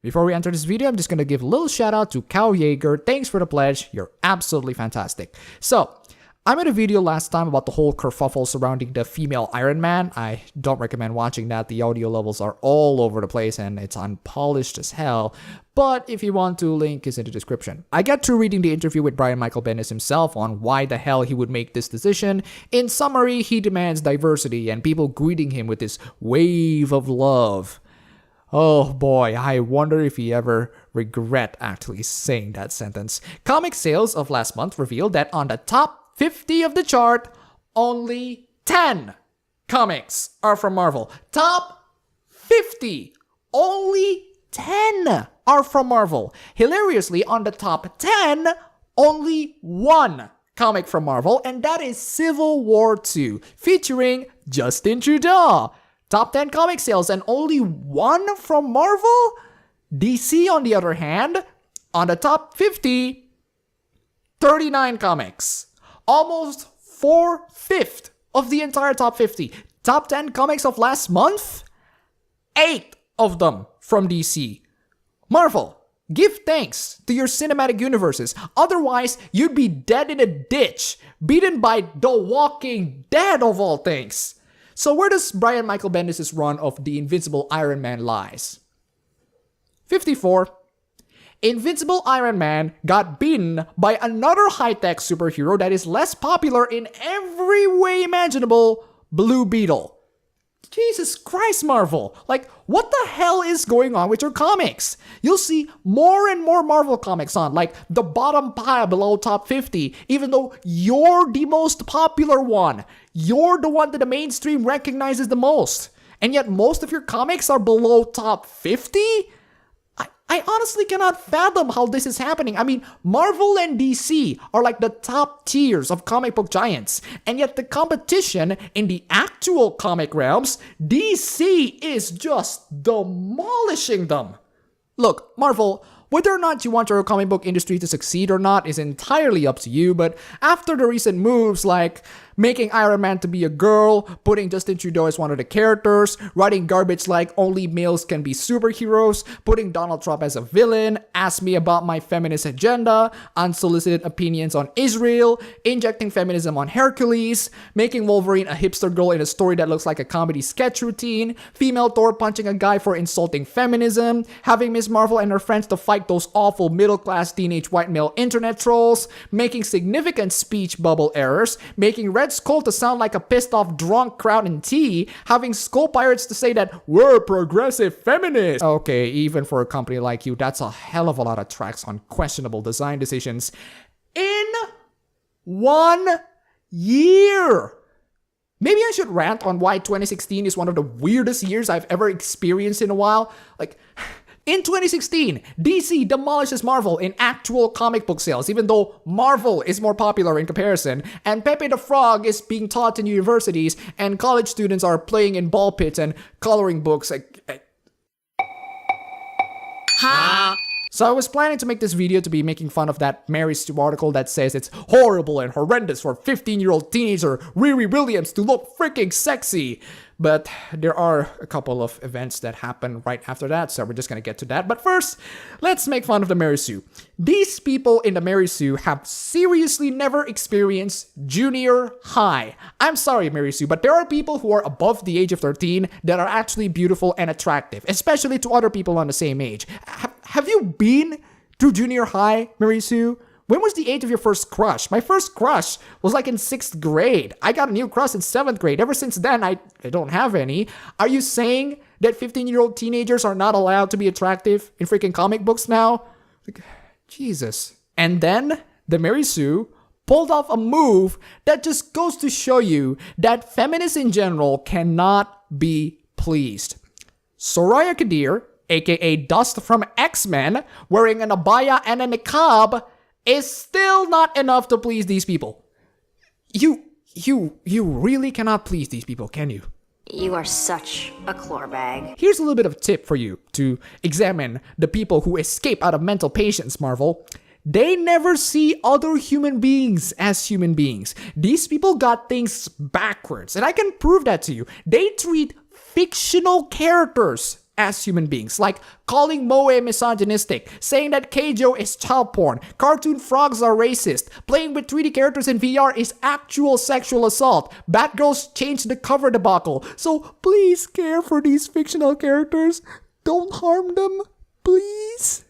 Before we enter this video, I'm just gonna give a little shout out to Keijo. Thanks for the pledge. You're absolutely fantastic. So, I made a video last time about the whole kerfuffle surrounding the female Iron Man. I don't recommend watching that. The audio levels are all over the place and it's unpolished as hell. But if you want to, link is in the description. I got to reading the interview with Brian Michael Bendis himself on why the hell he would make this decision. In summary, he demands diversity and people greeting him with this wave of love. Oh boy, I wonder if he ever regret actually saying that sentence. Comic sales of last month revealed that on the top 50 of the chart, only 10 comics are from Marvel. Top 50, only 10 are from Marvel. Hilariously, on the top 10, only one comic from Marvel, and that is Civil War II, featuring Justin Trudeau. Top 10 comic sales and only one from Marvel? DC, on the other hand, on the top 50, 39 comics. Almost 4/5 of the entire top 50. Top 10 comics of last month? 8 of them from DC. Marvel, give thanks to your cinematic universes. Otherwise, you'd be dead in a ditch, beaten by The Walking Dead of all things. So where does Brian Michael Bendis' run of the Invincible Iron Man lies? 54. Invincible Iron Man got beaten by another high-tech superhero that is less popular in every way imaginable, Blue Beetle. Jesus Christ, Marvel. Like, what the hell is going on with your comics? You'll see more and more Marvel comics on, like the bottom pile below top 50, even though you're the most popular one. You're the one that the mainstream recognizes the most. And yet most of your comics are below top 50? I honestly cannot fathom how this is happening. I mean, Marvel and DC are like the top tiers of comic book giants, and yet the competition in the actual comic realms, DC is just demolishing them. Look, Marvel, whether or not you want your comic book industry to succeed or not is entirely up to you, but after the recent moves like making Iron Man to be a girl, putting Justin Trudeau as one of the characters, writing garbage like only males can be superheroes, putting Donald Trump as a villain, ask me about my feminist agenda, unsolicited opinions on Israel, injecting feminism on Hercules, making Wolverine a hipster girl in a story that looks like a comedy sketch routine, female Thor punching a guy for insulting feminism, having Ms. Marvel and her friends to fight those awful middle-class teenage white male internet trolls, making significant speech bubble errors, making Red Skull to sound like a pissed-off drunk crowd in tea, having Skull Pirates to say that we're progressive feminists. Okay, even for a company like you, that's a hell of a lot of tracks on questionable design decisions in 1 year. Maybe I should rant on why 2016 is one of the weirdest years I've ever experienced in a while. Like, in 2016, DC demolishes Marvel in actual comic book sales, even though Marvel is more popular in comparison, and Pepe the Frog is being taught in universities, and college students are playing in ball pits and coloring books. So I was planning to make this video to be making fun of that Mary Sue article that says it's horrible and horrendous for 15-year-old teenager Riri Williams to look freaking sexy. But there are a couple of events that happen right after that, so we're just gonna get to that. But first, let's make fun of the Mary Sue. These people in the Mary Sue have seriously never experienced junior high. I'm sorry, Mary Sue, but there are people who are above the age of 13 that are actually beautiful and attractive, especially to other people on the same age. Have you been through junior high, Mary Sue? When was the age of your first crush? My first crush was like in 6th grade. I got a new crush in 7th grade. Ever since then, I don't have any. Are you saying that 15-year-old teenagers are not allowed to be attractive in freaking comic books now? Like, Jesus. And then the Mary Sue pulled off a move that just goes to show you that feminists in general cannot be pleased. Soraya Kadir, aka Dust from X-Men, wearing an abaya and a niqab, is still not enough to please these people. You really cannot please these people, can you? You are such a chlor bag. Here's a little bit of a tip for you to examine the people who escape out of mental patients, Marvel. They never see other human beings as human beings. These people got things backwards, and I can prove that to you. They treat fictional characters as human beings, like calling Moe misogynistic, saying that Keijo is child porn, cartoon frogs are racist, playing with 3D characters in VR is actual sexual assault, Batgirls changed the cover debacle, so please care for these fictional characters, don't harm them, please.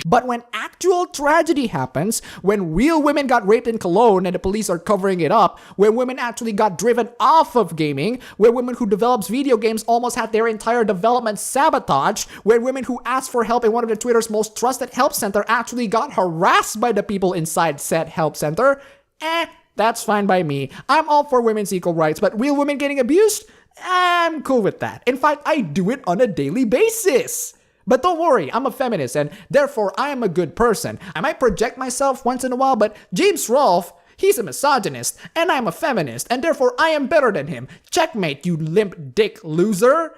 But when actual tragedy happens, when real women got raped in Cologne and the police are covering it up, when women actually got driven off of gaming, where women who develops video games almost had their entire development sabotaged, where women who asked for help in one of the Twitter's most trusted help center actually got harassed by the people inside said help center, that's fine by me. I'm all for women's equal rights, but real women getting abused? I'm cool with that. In fact, I do it on a daily basis. But don't worry, I'm a feminist and therefore I am a good person. I might project myself once in a while, but James Rolfe, he's a misogynist and I'm a feminist and therefore I am better than him. Checkmate, you limp dick loser.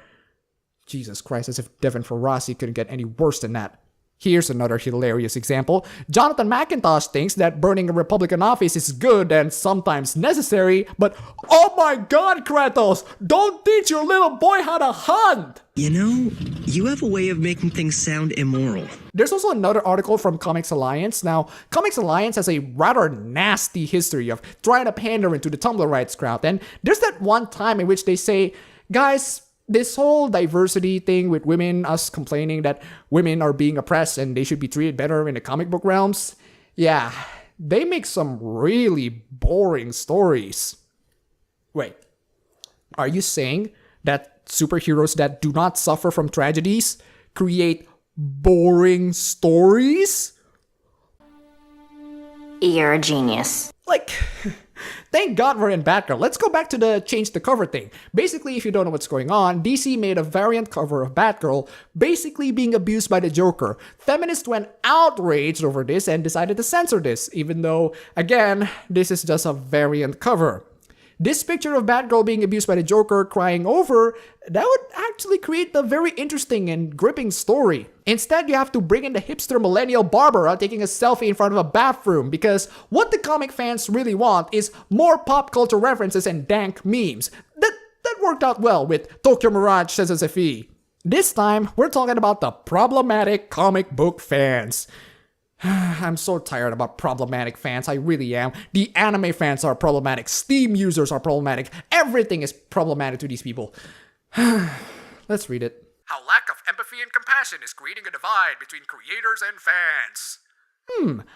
Jesus Christ, as if Devin Ferrazzi couldn't get any worse than that. Here's another hilarious example. Jonathan McIntosh thinks that burning a Republican office is good and sometimes necessary, but oh my god, Kratos, don't teach your little boy how to hunt! You know, you have a way of making things sound immoral. There's also another article from Comics Alliance. Now, Comics Alliance has a rather nasty history of trying to pander into the Tumblr rights crowd, and there's that one time in which they say, guys, this whole diversity thing with women, us complaining that women are being oppressed and they should be treated better in the comic book realms, yeah, they make some really boring stories. Wait, are you saying that superheroes that do not suffer from tragedies create boring stories? You're a genius. Like, thank God we're in Batgirl. Let's go back to the change the cover thing. Basically, if you don't know what's going on, DC made a variant cover of Batgirl basically being abused by the Joker. Feminists went outraged over this and decided to censor this, even though, again, this is just a variant cover. This picture of Batgirl being abused by the Joker crying over, that would actually create a very interesting and gripping story. Instead, you have to bring in the hipster millennial Barbara taking a selfie in front of a bathroom because what the comic fans really want is more pop culture references and dank memes. That worked out well with Tokyo Mirage says as a fee. This time, we're talking about the problematic comic book fans. I'm so tired about problematic fans, I really am. The anime fans are problematic, Steam users are problematic, everything is problematic to these people. Let's read it. How lack of empathy and compassion is creating a divide between creators and fans.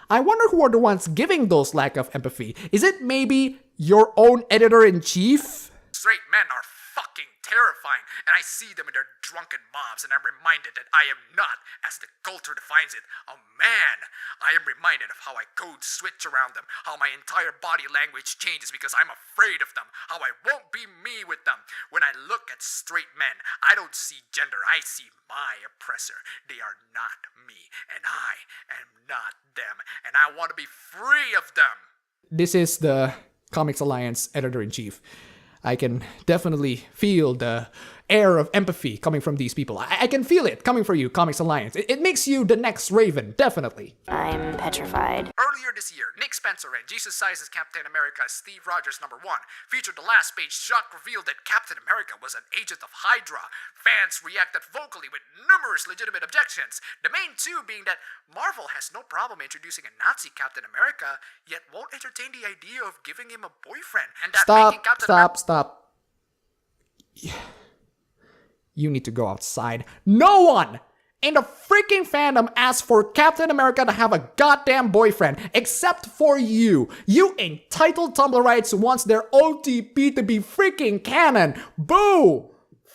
I wonder who are the ones giving those lack of empathy. Is it maybe your own editor-in-chief? Straight men are fucking terrifying, and I see them in their drunken mobs, and I'm reminded that I am not, as the culture defines it, a man. I am reminded of how I code switch around them, how my entire body language changes because I'm afraid of them, how I won't be me with them. When I look at straight men, I don't see gender, I see my oppressor. They are not me, and I am not them, and I want to be free of them. This is the Comics Alliance editor-in-chief. I can definitely feel the air of empathy coming from these people. I can feel it coming from you, Comics Alliance. It makes you the next Raven, definitely. I'm petrified. Earlier this year, Nick Spencer and Jesus Sizes Captain America Steve Rogers #1 featured the last page shock reveal that Captain America was an agent of Hydra. Fans reacted vocally with numerous legitimate objections, the main two being that Marvel has no problem introducing a Nazi Captain America, yet won't entertain the idea of giving him a boyfriend, and that making Captain Stop. You need to go outside. No one in the freaking fandom asked for Captain America to have a goddamn boyfriend, except for you. You entitled Tumblrites who wants their OTP to be freaking canon. Boo!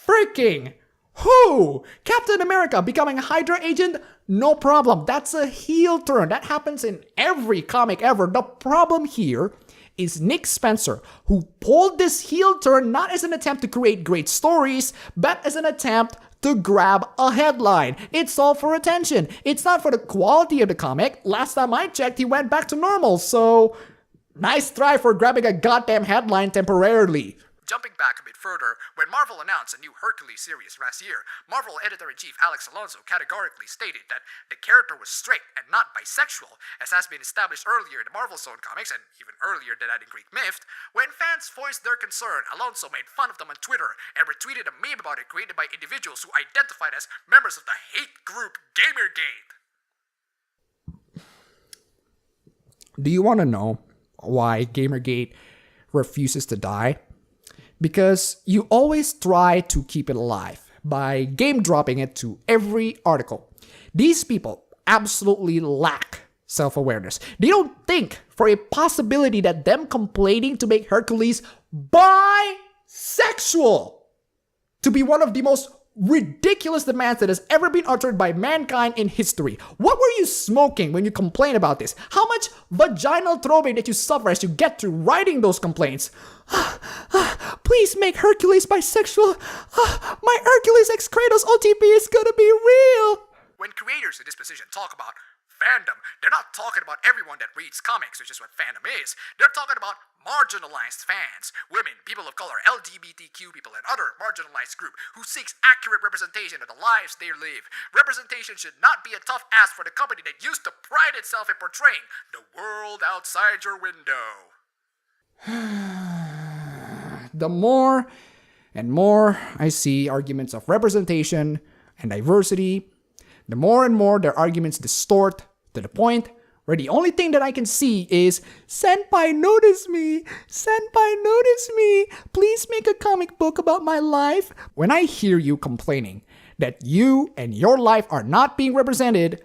Freaking who? Captain America becoming a Hydra agent? No problem. That's a heel turn. That happens in every comic ever. The problem here is Nick Spencer, who pulled this heel turn not as an attempt to create great stories, but as an attempt to grab a headline. It's all for attention. It's not for the quality of the comic. Last time I checked, he went back to normal, so nice try for grabbing a goddamn headline temporarily. Jumping back a bit further, when Marvel announced a new Hercules series last year, Marvel editor-in-chief Alex Alonso categorically stated that the character was straight and not bisexual, as has been established earlier in the Marvel Zone comics and even earlier than that in Greek myth. When fans voiced their concern, Alonso made fun of them on Twitter and retweeted a meme about it created by individuals who identified as members of the hate group Gamergate. Do you want to know why Gamergate refuses to die? Because you always try to keep it alive by game dropping it to every article. These people absolutely lack self-awareness. They don't think for a possibility that them complaining to make Hercules bisexual to be one of the most ridiculous demands that has ever been uttered by mankind in history. What were you smoking when you complain about this? How much vaginal trauma did you suffer as you get to writing those complaints? Please make Hercules bisexual. My Hercules X Kratos OTP is gonna be real. When creators in this position talk about fandom, they're not talking about everyone that reads comics, which is what fandom is. They're talking about marginalized fans, women, people of color, LGBTQ people, and other marginalized group who seeks accurate representation of the lives they live. Representation should not be a tough ask for the company that used to pride itself in portraying the world outside your window. The more and more I see arguments of representation and diversity, the more and more their arguments distort to the point where the only thing that I can see is, Senpai, notice me! Senpai, notice me! Please make a comic book about my life. When I hear you complaining that you and your life are not being represented,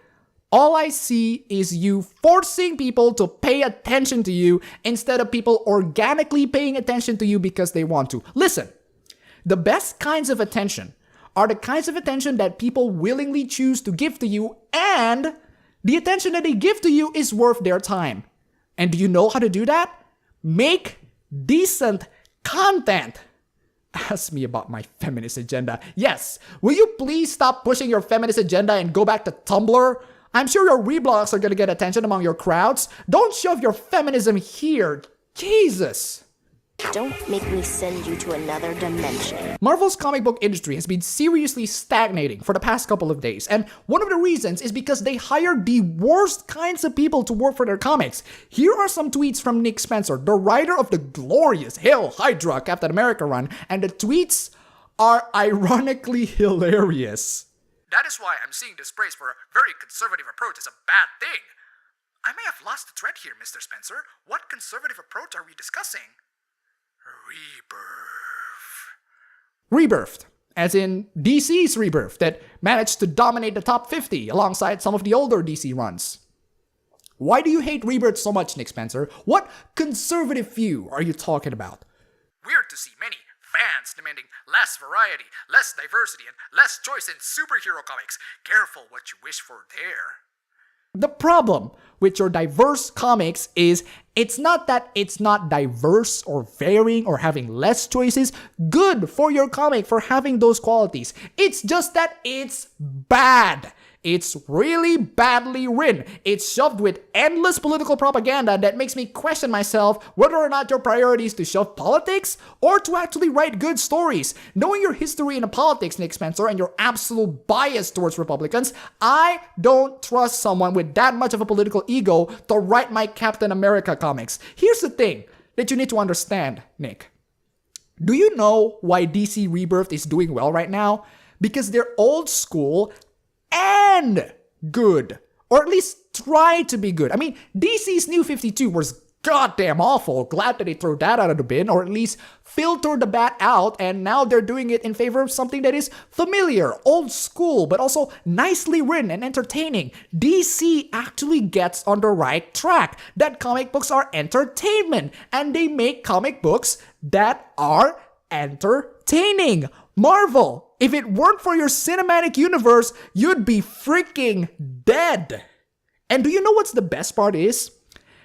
all I see is you forcing people to pay attention to you instead of people organically paying attention to you because they want to. Listen, the best kinds of attention are the kinds of attention that people willingly choose to give to you, and the attention that they give to you is worth their time. And do you know how to do that? Make decent content. Ask me about my feminist agenda. Yes, will you please stop pushing your feminist agenda and go back to Tumblr? I'm sure your reblogs are gonna get attention among your crowds. Don't shove your feminism here. Jesus. Don't make me send you to another dimension. Marvel's comic book industry has been seriously stagnating for the past couple of days, and one of the reasons is because they hired the worst kinds of people to work for their comics. Here are some tweets from Nick Spencer, the writer of the glorious Hail Hydra Captain America run, and the tweets are ironically hilarious. That is why I'm seeing this praise for a very conservative approach as a bad thing. I may have lost the thread here, Mr. Spencer. What conservative approach are we discussing? Rebirthed, as in DC's Rebirth, that managed to dominate the top 50 alongside some of the older DC runs. Why do you hate Rebirth so much, Nick Spencer? What conservative view are you talking about? Weird to see many fans demanding less variety, less diversity, and less choice in superhero comics. Careful what you wish for there. The problem with your diverse comics is it's not that it's not diverse or varying or having less choices. Good for your comic for having those qualities. It's just that it's bad. It's really badly written. It's shoved with endless political propaganda that makes me question myself whether or not your priority is to shove politics or to actually write good stories. Knowing your history in politics, Nick Spencer, and your absolute bias towards Republicans, I don't trust someone with that much of a political ego to write my Captain America comics. Here's the thing that you need to understand, Nick. Do you know why DC Rebirth is doing well right now? Because they're old school and good, or at least try to be good. I mean, DC's New 52 was goddamn awful. Glad that they threw that out of the bin, or at least filtered the bat out, and now they're doing it in favor of something that is familiar, old school, but also nicely written and entertaining. DC actually gets on the right track, that comic books are entertainment, and they make comic books that are entertaining. Marvel, if it weren't for your cinematic universe, you'd be freaking dead. And do you know what's the best part is?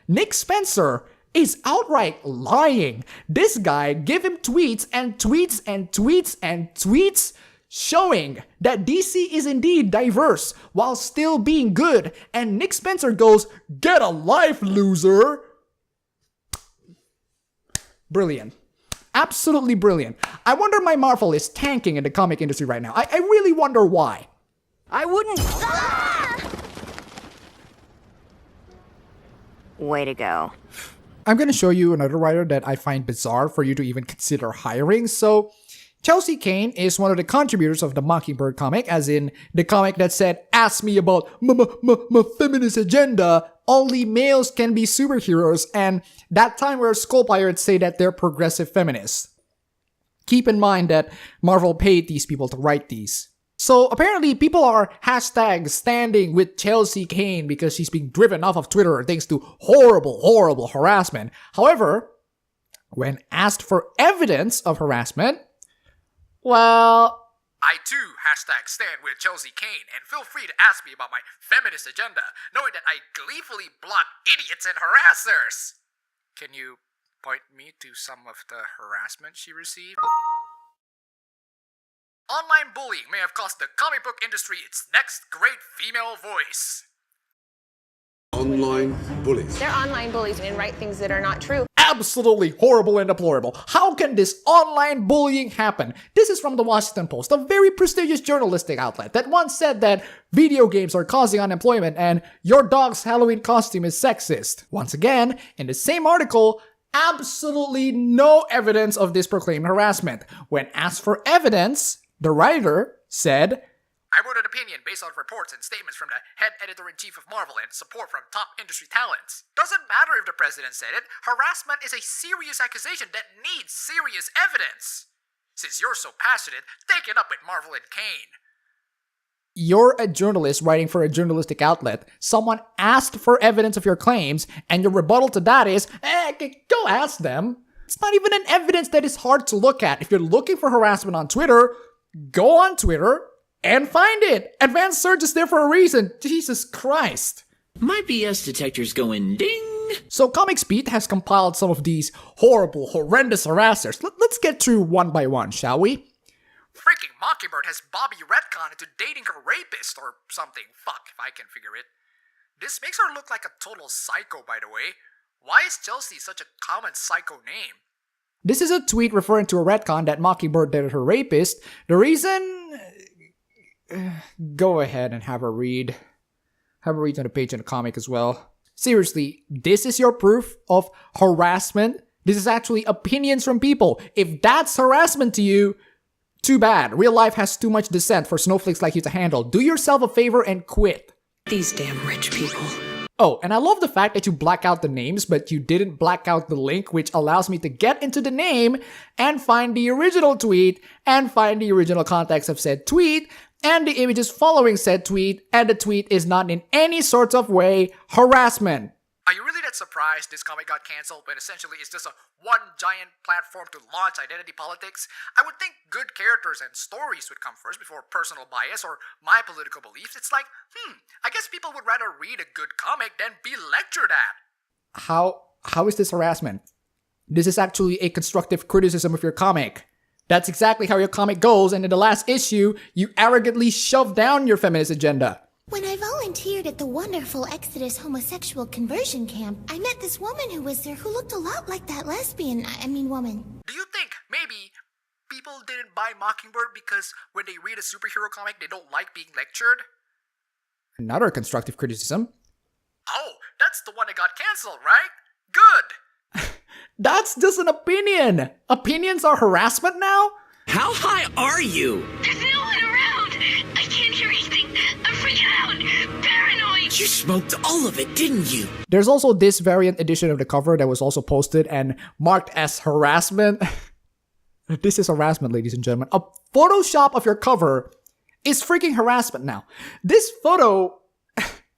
Nick Spencer is outright lying. This guy give him tweets and tweets and tweets and tweets showing that DC is indeed diverse while still being good. And Nick Spencer goes, "Get a life, loser." Brilliant. Absolutely brilliant. I wonder why Marvel is tanking in the comic industry right now. I really wonder why. I wouldn't. Way to go. I'm going to show you another writer that I find bizarre for you to even consider hiring. So, Chelsea Kane is one of the contributors of the Mockingbird comic, as in the comic that said, ask me about my feminist agenda, only males can be superheroes, and that time where Skull Pirates say that they're progressive feminists. Keep in mind that Marvel paid these people to write these. So apparently people are hashtag standing with Chelsea Kane because she's being driven off of Twitter thanks to horrible harassment. However, when asked for evidence of harassment, well, I too hashtag stand with Chelsea Kane and feel free to ask me about my feminist agenda, knowing that I gleefully block idiots and harassers. Can you point me to some of the harassment she received? Online bullying may have cost the comic book industry its next great female voice. Online bullies. They're online bullies and write things that are not true. Absolutely horrible and deplorable. How can this online bullying happen? This is from the Washington Post, a very prestigious journalistic outlet that once said that video games are causing unemployment and your dog's Halloween costume is sexist. Once again, in the same article, absolutely no evidence of this proclaimed harassment. When asked for evidence, the writer said, I wrote an opinion based on reports and statements from the head editor-in-chief of Marvel and support from top industry talents. Doesn't matter if the president said it, harassment is a serious accusation that needs serious evidence. Since you're so passionate, take it up with Marvel and Kane. You're a journalist writing for a journalistic outlet. Someone asked for evidence of your claims, and your rebuttal to that is, go ask them. It's not even an evidence that is hard to look at. If you're looking for harassment on Twitter, go on Twitter and find it. Advanced search is there for a reason. Jesus Christ. My BS detector's going ding. So Comics Beat has compiled some of these horrendous harassers. Let's get through one by one, shall we? Freaking Mockingbird has Bobby retcon into dating her rapist or something. Fuck if I can figure it. This makes her look like a total psycho, by the way. Why is Chelsea such a common psycho name? This is a tweet referring to a retcon that Mockingbird dated her rapist. The reason... Go ahead and have a read. Have a read on the page in the comic as well. Seriously, this is your proof of harassment? This is actually opinions from people. If that's harassment to you, too bad. Real life has too much dissent for snowflakes like you to handle. Do yourself a favor and quit. These damn rich people. Oh, and I love the fact that you black out the names, but you didn't black out the link, which allows me to get into the name and find the original tweet and find the original context of said tweet and the images following said tweet, and the tweet is not in any sort of way harassment. Are you really that surprised this comic got cancelled when essentially it's just a one giant platform to launch identity politics? I would think good characters and stories would come first before personal bias or my political beliefs. It's like, I guess people would rather read a good comic than be lectured at. How is this harassment? This is actually a constructive criticism of your comic. That's exactly how your comic goes, and in the last issue, you arrogantly shoved down your feminist agenda. When I volunteered at the wonderful Exodus homosexual conversion camp, I met this woman who was there who looked a lot like that woman. Do you think maybe people didn't buy Mockingbird because when they read a superhero comic, they don't like being lectured? Another constructive criticism. Oh, that's the one that got cancelled, right? Good! That's just an opinion! Opinions are harassment now? How high are you? There's no one around! I can't hear anything! I'm freaking out! Paranoid! You smoked all of it, didn't you? There's also this variant edition of the cover that was also posted and marked as harassment. This is harassment, ladies and gentlemen. A Photoshop of your cover is freaking harassment now. This photo,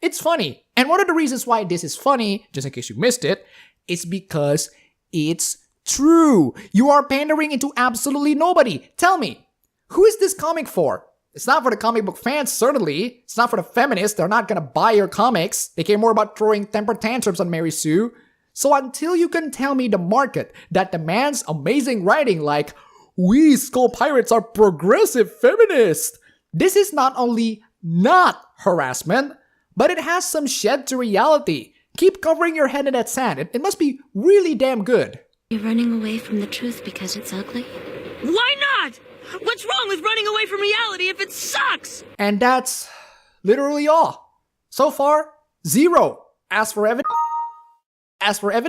it's funny. And one of the reasons why this is funny, just in case you missed it, is because it's true. You are pandering into absolutely nobody. Tell me, who is this comic for? It's not for the comic book fans, certainly. It's not for the feminists. They're not gonna buy your comics. They care more about throwing temper tantrums on Mary Sue. So until you can tell me the market that demands amazing writing like, we Skull Pirates are progressive feminists, this is not only not harassment, but it has some shed to reality. Keep covering your head in that sand. It must be really damn good. You're running away from the truth because it's ugly? Why not? What's wrong with running away from reality if it sucks? And that's literally all. So far, 0. As for evidence,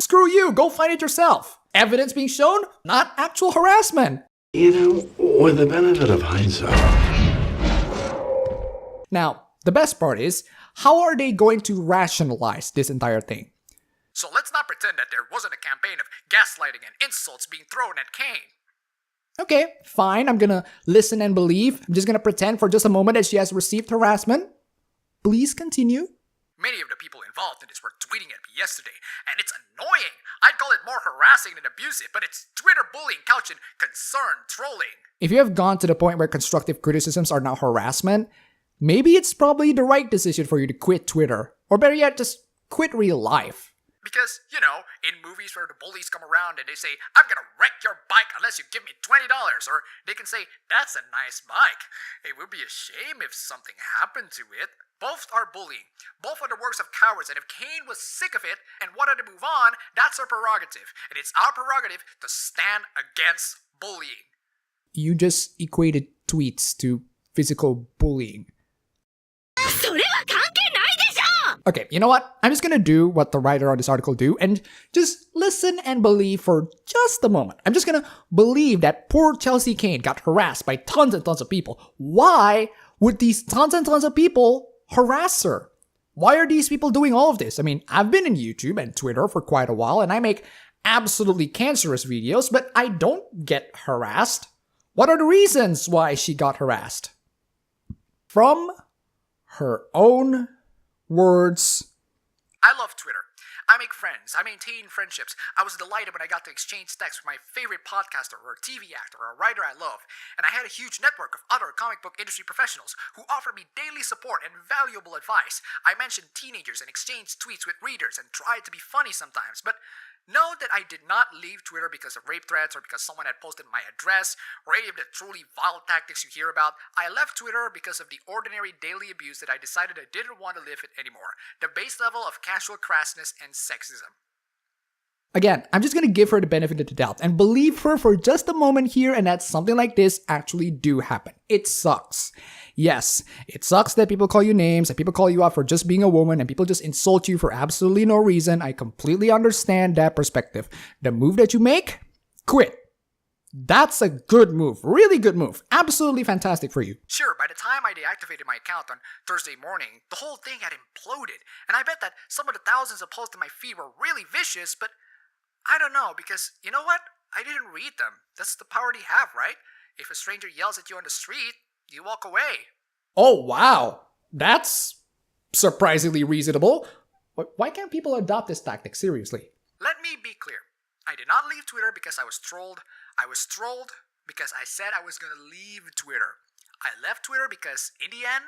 screw you, go find it yourself. Evidence being shown, not actual harassment. You know, with the benefit of hindsight. Now, the best part is, how are they going to rationalize this entire thing? So let's not pretend that there wasn't a campaign of gaslighting and insults being thrown at Kane. Okay, fine, I'm gonna listen and believe. I'm just gonna pretend for just a moment that she has received harassment. Please continue. Many of the people involved in this were tweeting at me yesterday, and it's annoying. I'd call it more harassing than abusive, but it's Twitter bullying couched in concerned trolling. If you have gone to the point where constructive criticisms are now harassment, maybe it's probably the right decision for you to quit Twitter. Or better yet, just quit real life. Because, you know, in movies where the bullies come around and they say, I'm gonna wreck your bike unless you give me $20. Or they can say, that's a nice bike. It would be a shame if something happened to it. Both are bullying. Both are the works of cowards. And if Kane was sick of it and wanted to move on, that's our prerogative. And it's our prerogative to stand against bullying. You just equated tweets to physical bullying. Okay, you know what? I'm just gonna do what the writer on this article do and just listen and believe for just a moment. I'm just gonna believe that poor Chelsea Kane got harassed by tons and tons of people. Why would these tons and tons of people harass her? Why are these people doing all of this? I mean, I've been in YouTube and Twitter for quite a while and I make absolutely cancerous videos, but I don't get harassed. What are the reasons why she got harassed? From her own words. I love Twitter. I make friends. I maintain friendships. I was delighted when I got to exchange texts with my favorite podcaster or a TV actor or a writer I love. And I had a huge network of other comic book industry professionals who offered me daily support and valuable advice. I mentioned teenagers and exchanged tweets with readers and tried to be funny sometimes. But know that I did not leave Twitter because of rape threats or because someone had posted my address or any of the truly vile tactics you hear about. I left Twitter because of the ordinary daily abuse that I decided I didn't want to live it anymore. The base level of casual crassness and sexism. Again, I'm just going to give her the benefit of the doubt and believe her for just a moment here and that something like this actually do happen. It sucks. Yes, it sucks that people call you names and people call you out for just being a woman and people just insult you for absolutely no reason. I completely understand that perspective. The move that you make, quit. That's a good move. Really good move. Absolutely fantastic for you. Sure, by the time I deactivated my account on Thursday morning, the whole thing had imploded. And I bet that some of the thousands of posts in my feed were really vicious, but I don't know, because you know what? I didn't read them. That's the power they have, right? If a stranger yells at you on the street, you walk away. Oh, wow. That's surprisingly reasonable. Why can't people adopt this tactic seriously? Let me be clear. I did not leave Twitter because I was trolled. I was trolled because I said I was going to leave Twitter. I left Twitter because, in the end,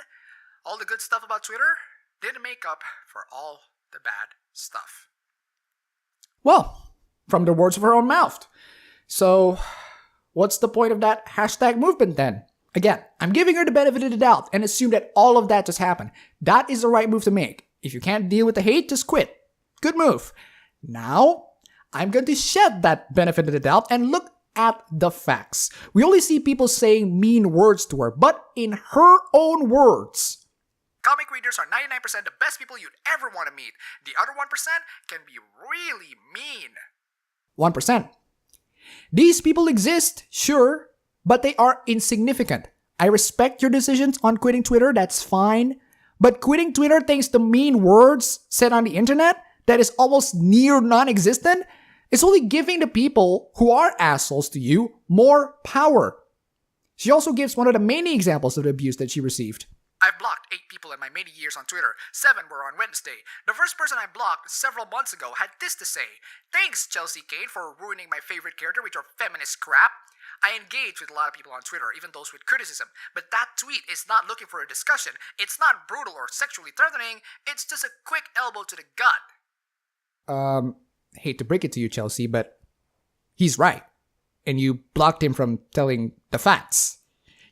all the good stuff about Twitter didn't make up for all the bad stuff. Well, from the words of her own mouth. So, what's the point of that hashtag movement then? Again, I'm giving her the benefit of the doubt and assume that all of that just happened. That is the right move to make. If you can't deal with the hate, just quit. Good move. Now, I'm going to shed that benefit of the doubt and look at the facts. We only see people saying mean words to her, but in her own words. Comic readers are 99% the best people you'd ever want to meet. The other 1% can be really mean. 1%. These people exist, sure, but they are insignificant. I respect your decisions on quitting Twitter, that's fine. But quitting Twitter thanks to mean words said on the internet that is almost near non-existent is only giving the people who are assholes to you more power. She also gives one of the many examples of the abuse that she received. I've blocked 8 people in my many years on Twitter. 7 were on Wednesday. The first person I blocked several months ago had this to say: "Thanks, Chelsea Kane, for ruining my favorite character with your feminist crap." I engage with a lot of people on Twitter, even those with criticism, but that tweet is not looking for a discussion. It's not brutal or sexually threatening. It's just a quick elbow to the gut. Hate to break it to you, Chelsea, but he's right. And you blocked him from telling the facts.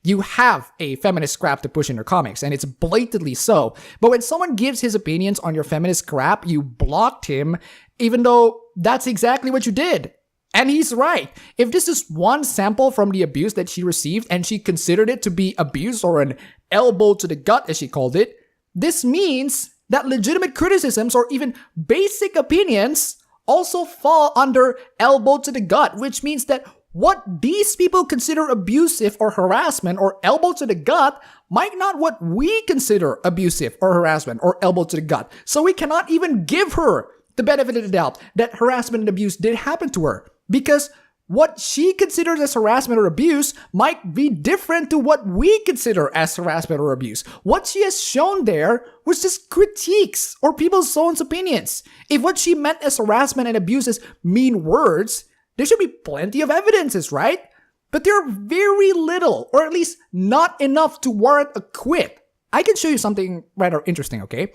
You have a feminist crap to push in your comics, and it's blatantly so. But when someone gives his opinions on your feminist crap, you blocked him, even though that's exactly what you did. And he's right. If this is one sample from the abuse that she received and she considered it to be abuse or an elbow to the gut, as she called it, this means that legitimate criticisms or even basic opinions also fall under elbow to the gut, which means that what these people consider abusive or harassment or elbow to the gut might not what we consider abusive or harassment or elbow to the gut. So we cannot even give her the benefit of the doubt that harassment and abuse did happen to her, because what she considers as harassment or abuse might be different to what we consider as harassment or abuse. What she has shown there was just critiques or people's own opinions. If what she meant as harassment and abuse is mean words, there should be plenty of evidences, right? But there are very little, or at least not enough to warrant a quit. I can show you something rather interesting, okay?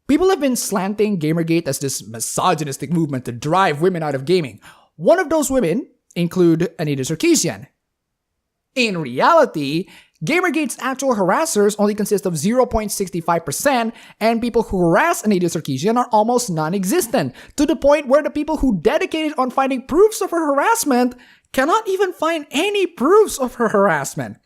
People have been slanting Gamergate as this misogynistic movement to drive women out of gaming. One of those women include Anita Sarkeesian. In reality, Gamergate's actual harassers only consist of 0.65%, and people who harass Anita Sarkeesian are almost non-existent, to the point where the people who dedicated on finding proofs of her harassment cannot even find any proofs of her harassment.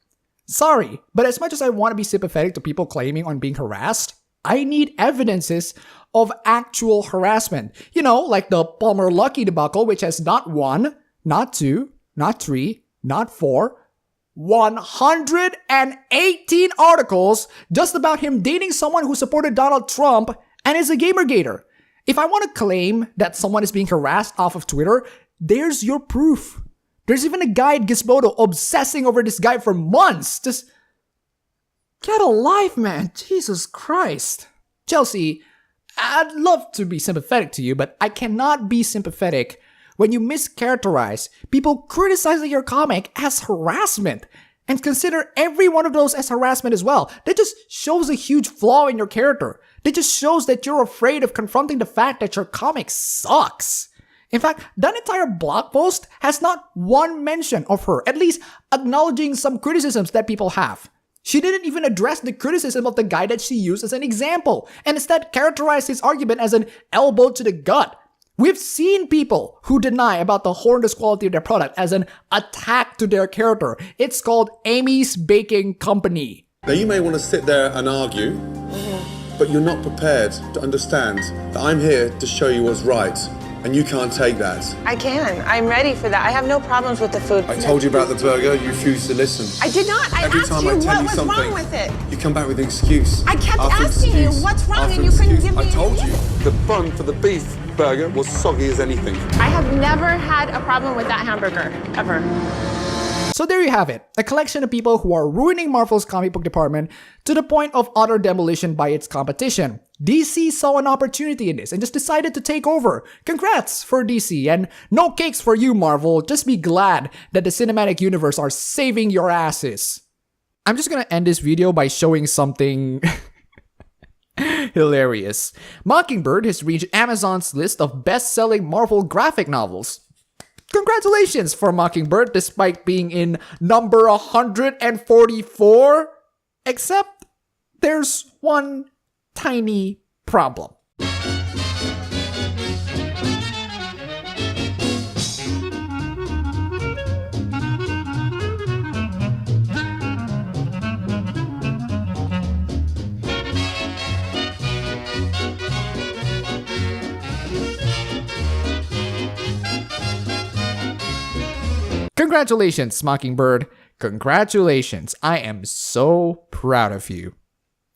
Sorry, but as much as I want to be sympathetic to people claiming on being harassed, I need evidences of actual harassment. You know, like the Palmer Luckey debacle, which has not 1, not 2, not 3, not 4, 118 articles just about him dating someone who supported Donald Trump and is a Gamergater. If I want to claim that someone is being harassed off of Twitter, there's your proof. There's even a guy at Gizmodo obsessing over this guy for months. Just get a life, man. Jesus Christ. Chelsea, I'd love to be sympathetic to you, but I cannot be sympathetic when you mischaracterize people criticizing your comic as harassment and consider every one of those as harassment as well. That just shows a huge flaw in your character. That just shows that you're afraid of confronting the fact that your comic sucks. In fact, that entire blog post has not one mention of her, at least acknowledging some criticisms that people have. She didn't even address the criticism of the guy that she used as an example, and instead characterized his argument as an elbow to the gut. We've seen people who deny about the horrendous quality of their product as an attack to their character. It's called Amy's Baking Company. Now you may want to sit there and argue, but you're not prepared to understand that I'm here to show you what's right, and you can't take that. I can. I'm ready for that. I have no problems with the food. I told you about the burger, you refused to listen. I did not. I Every asked time you I tell what you was something, wrong with it. you come back with an excuse. I kept After asking excuse, you what's wrong after and you couldn't excuse. give me I told an you, answer. the bun for the beef burger was soggy as anything. I have never had a problem with that hamburger, ever. So there you have it, a collection of people who are ruining Marvel's comic book department to the point of utter demolition by its competition. DC saw an opportunity in this and just decided to take over. Congrats for DC, and no cakes for you, Marvel. Just be glad that the cinematic universe are saving your asses. I'm just gonna end this video by showing something hilarious. Mockingbird has reached Amazon's list of best-selling Marvel graphic novels. Congratulations for Mockingbird, despite being in number 144. Except there's one tiny problem. Congratulations, Mockingbird. Congratulations. I am so proud of you.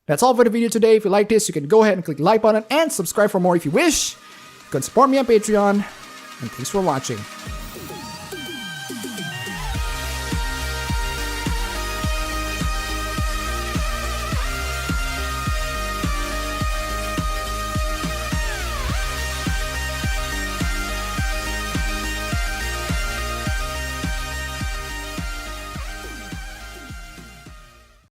That's all for the video today. If you like this, you can go ahead and click the like button and subscribe for more if you wish. You can support me on Patreon. And thanks for watching.